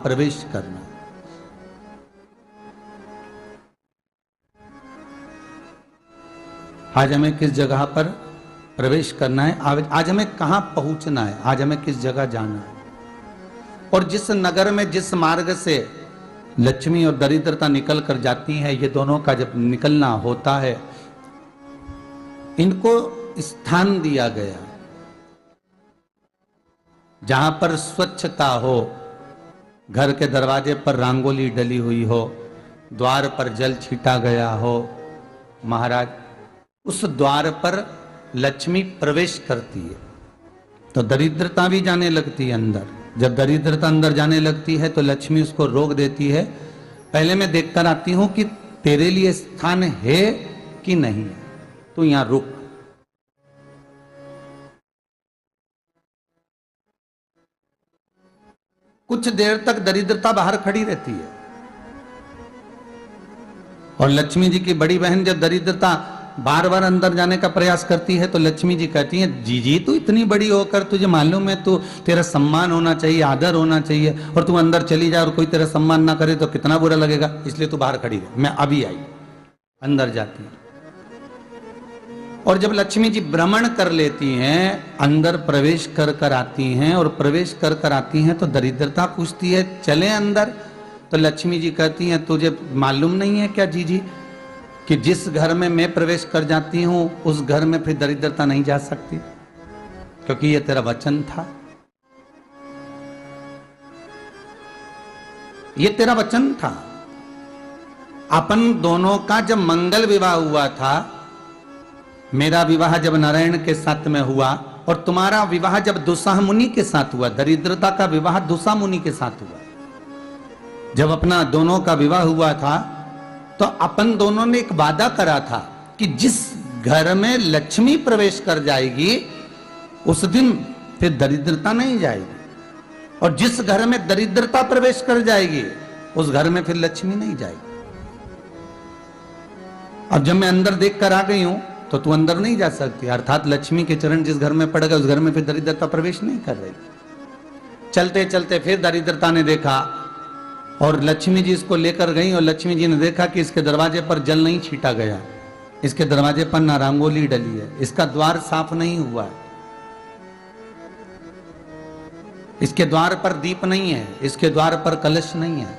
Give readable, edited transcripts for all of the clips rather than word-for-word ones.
प्रवेश करना। आज हमें किस जगह पर प्रवेश करना है, आज हमें कहां पहुंचना है, आज हमें किस जगह जाना है। और जिस नगर में जिस मार्ग से लक्ष्मी और दरिद्रता निकल कर जाती है, ये दोनों का जब निकलना होता है, इनको स्थान दिया गया जहां पर स्वच्छता हो, घर के दरवाजे पर रंगोली डली हुई हो, द्वार पर जल छीटा गया हो। महाराज, उस द्वार पर लक्ष्मी प्रवेश करती है तो दरिद्रता भी जाने लगती है अंदर। जब दरिद्रता अंदर जाने लगती है तो लक्ष्मी उसको रोक देती है, पहले मैं देखकर आती हूं कि तेरे लिए स्थान है कि नहीं है, तू यहां रुक। कुछ देर तक दरिद्रता बाहर खड़ी रहती है और लक्ष्मी जी की बड़ी बहन जब दरिद्रता बार बार अंदर जाने का प्रयास करती है तो लक्ष्मी जी कहती हैं, जीजी तू इतनी बड़ी होकर तुझे मालूम है, तू तेरा सम्मान होना चाहिए, आदर होना चाहिए, और तू अंदर चली जाए और कोई तेरा सम्मान ना करे तो कितना बुरा लगेगा, इसलिए तू बाहर खड़ी रहे, मैं अभी आई। अंदर जाती है और जब लक्ष्मी जी भ्रमण कर लेती हैं, अंदर प्रवेश कर कर आती हैं, और प्रवेश कर कर आती हैं तो दरिद्रता पूछती है चले अंदर। तो लक्ष्मी जी कहती हैं, तुझे मालूम नहीं है क्या जीजी कि जिस घर में मैं प्रवेश कर जाती हूं उस घर में फिर दरिद्रता नहीं जा सकती, क्योंकि ये तेरा वचन था, ये तेरा वचन था। अपन दोनों का जब मंगल विवाह हुआ था, मेरा विवाह जब नारायण के साथ में हुआ और तुम्हारा विवाह जब दुस्साह मुनि के साथ हुआ, दरिद्रता का विवाह दुस्साह मुनि के साथ हुआ। जब अपना दोनों का विवाह हुआ था तो अपन दोनों ने एक वादा करा था कि जिस घर में लक्ष्मी प्रवेश कर जाएगी उस दिन फिर दरिद्रता नहीं जाएगी, और जिस घर में दरिद्रता प्रवेश कर जाएगी उस घर में फिर लक्ष्मी नहीं जाएगी। अब जब मैं अंदर देख कर आ गई हूं तो तू अंदर नहीं जा सकती, अर्थात लक्ष्मी के चरण जिस घर में पड़ गए उस घर में फिर दरिद्रता प्रवेश नहीं कर रही। चलते चलते फिर दरिद्रता ने देखा और लक्ष्मी जी इसको लेकर गई, और लक्ष्मी जी ने देखा कि इसके दरवाजे पर जल नहीं छीटा गया, इसके दरवाजे पर ना रंगोली डली है, इसका द्वार साफ नहीं हुआ है, इसके द्वार पर दीप नहीं है, इसके द्वार पर कलश नहीं है,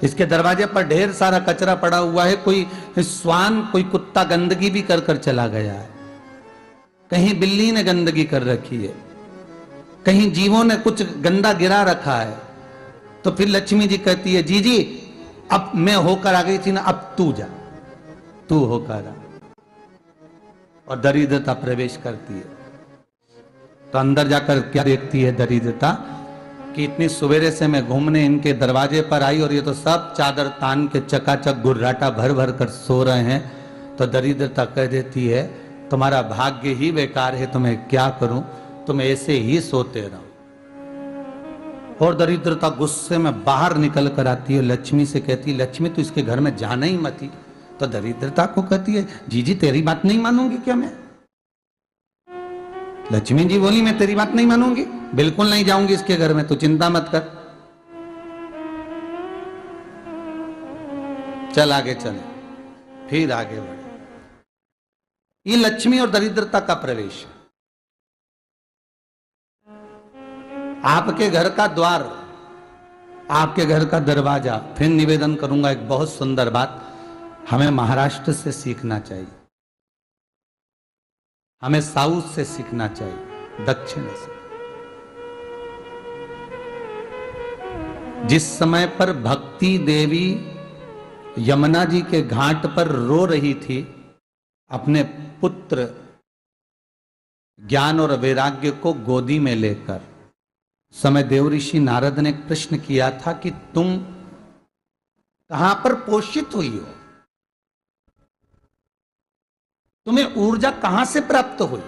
इसके दरवाजे पर ढेर सारा कचरा पड़ा हुआ है, कोई श्वान कोई कुत्ता गंदगी भी कर कर चला गया है, कहीं बिल्ली ने गंदगी कर रखी है, कहीं जीवों ने कुछ गंदा गिरा रखा है। तो फिर लक्ष्मी जी कहती है, जी जी अब मैं होकर आ गई थी ना, अब तू जा, तू होकर आ। और दरिद्रता प्रवेश करती है तो अंदर जाकर क्या देखती है दरिद्रता कि इतनी सवेरे से मैं घूमने इनके दरवाजे पर आई और ये तो सब चादर तान के चकाचक गुर्राटा भर भर कर सो रहे हैं। तो दरिद्रता कह देती है, तुम्हारा भाग्य ही बेकार है, तो मैं क्या करूं, तुम ऐसे ही सोते रहो। और दरिद्रता गुस्से में बाहर निकल कर आती है, लक्ष्मी से कहती है, लक्ष्मी तू इसके घर में जाना ही मत। तो दरिद्रता को कहती है, जीजी तेरी बात नहीं मानूंगी क्या मैं? लक्ष्मी जी बोली, मैं तेरी बात नहीं मानूंगी, बिल्कुल नहीं जाऊंगी इसके घर में, तू चिंता मत कर, चल आगे चले। फिर आगे बढ़े। ये लक्ष्मी और दरिद्रता का प्रवेश। आपके घर का द्वार, आपके घर का दरवाजा। फिर निवेदन करूंगा एक बहुत सुंदर बात, हमें महाराष्ट्र से सीखना चाहिए, हमें साउथ से सीखना चाहिए, दक्षिण से। जिस समय पर भक्ति देवी यमुना जी के घाट पर रो रही थी अपने पुत्र ज्ञान और वैराग्य को गोदी में लेकर, समय देवऋषि नारद ने एक प्रश्न किया था कि तुम कहां पर पोषित हुई हो, तुम्हें ऊर्जा कहां से प्राप्त हुई?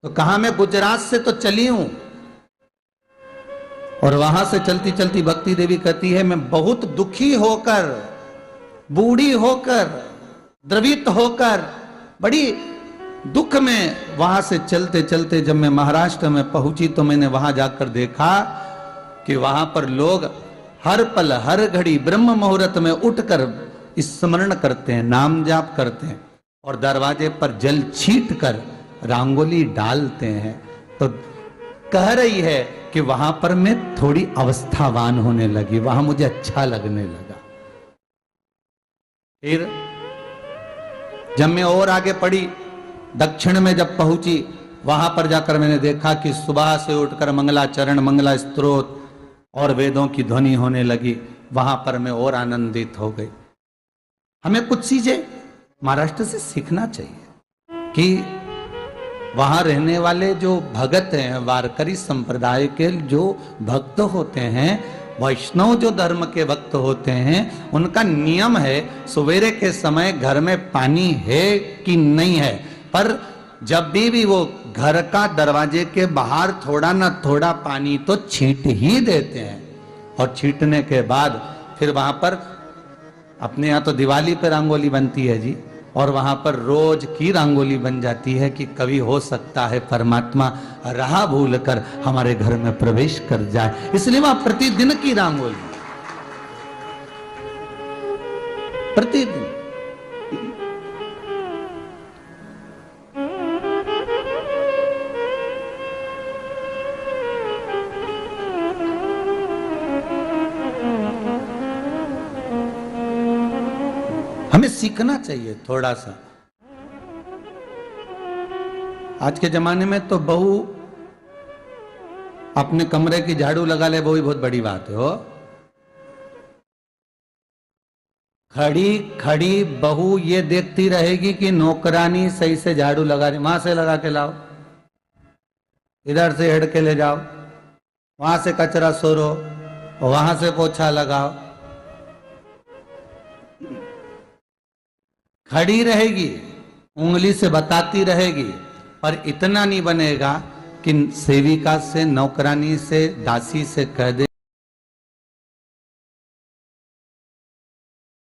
तो कहा, मैं गुजरात से तो चली हूं। और वहां से चलती चलती भक्ति देवी कहती है, मैं बहुत दुखी होकर, बूढ़ी होकर, द्रवित होकर, बड़ी दुख में वहां से चलते चलते जब मैं महाराष्ट्र में पहुंची तो मैंने वहां जाकर देखा कि वहां पर लोग हर पल हर घड़ी ब्रह्म मुहूर्त में उठकर स्मरण करते हैं, नाम जाप करते हैं और दरवाजे पर जल छीट कर रंगोली डालते हैं। तो कह रही है कि वहां पर मैं थोड़ी अवस्थावान होने लगी, वहां मुझे अच्छा लगने लगा। फिर जब मैं और आगे पढ़ी, दक्षिण में जब पहुंची, वहां पर जाकर मैंने देखा कि सुबह से उठकर मंगलाचरण, मंगला स्तोत्र और वेदों की ध्वनि होने लगी। वहां पर मैं और आनंदित हो गई। हमें कुछ चीजें महाराष्ट्र से सीखना चाहिए कि वहां रहने वाले जो भगत हैं, वारकरी संप्रदाय के जो भक्त होते हैं, वैष्णव जो धर्म के भक्त होते हैं, उनका नियम है सवेरे के समय घर में पानी है कि नहीं है, पर जब भी वो घर का दरवाजे के बाहर थोड़ा ना थोड़ा पानी तो छींट ही देते हैं। और छींटने के बाद फिर वहां पर अपने यहाँ तो दिवाली पे रंगोली बनती है जी, और वहां पर रोज की रंगोली बन जाती है कि कभी हो सकता है परमात्मा राह भूल कर हमारे घर में प्रवेश कर जाए, इसलिए वहां प्रतिदिन की रंगोली, प्रतिदिन। हमें सीखना चाहिए थोड़ा सा। आज के जमाने में तो बहू अपने कमरे की झाड़ू लगा ले, वो ही बहुत बड़ी बात है। हो खड़ी खड़ी बहू ये देखती रहेगी कि नौकरानी सही से झाड़ू लगा रही, वहां से लगा के लाओ, इधर से हेड के ले जाओ, वहां से कचरा सोरो, वहां से पोछा लगाओ। खड़ी रहेगी, उंगली से बताती रहेगी, पर इतना नहीं बनेगा कि सेविका से, नौकरानी से, दासी से कह दे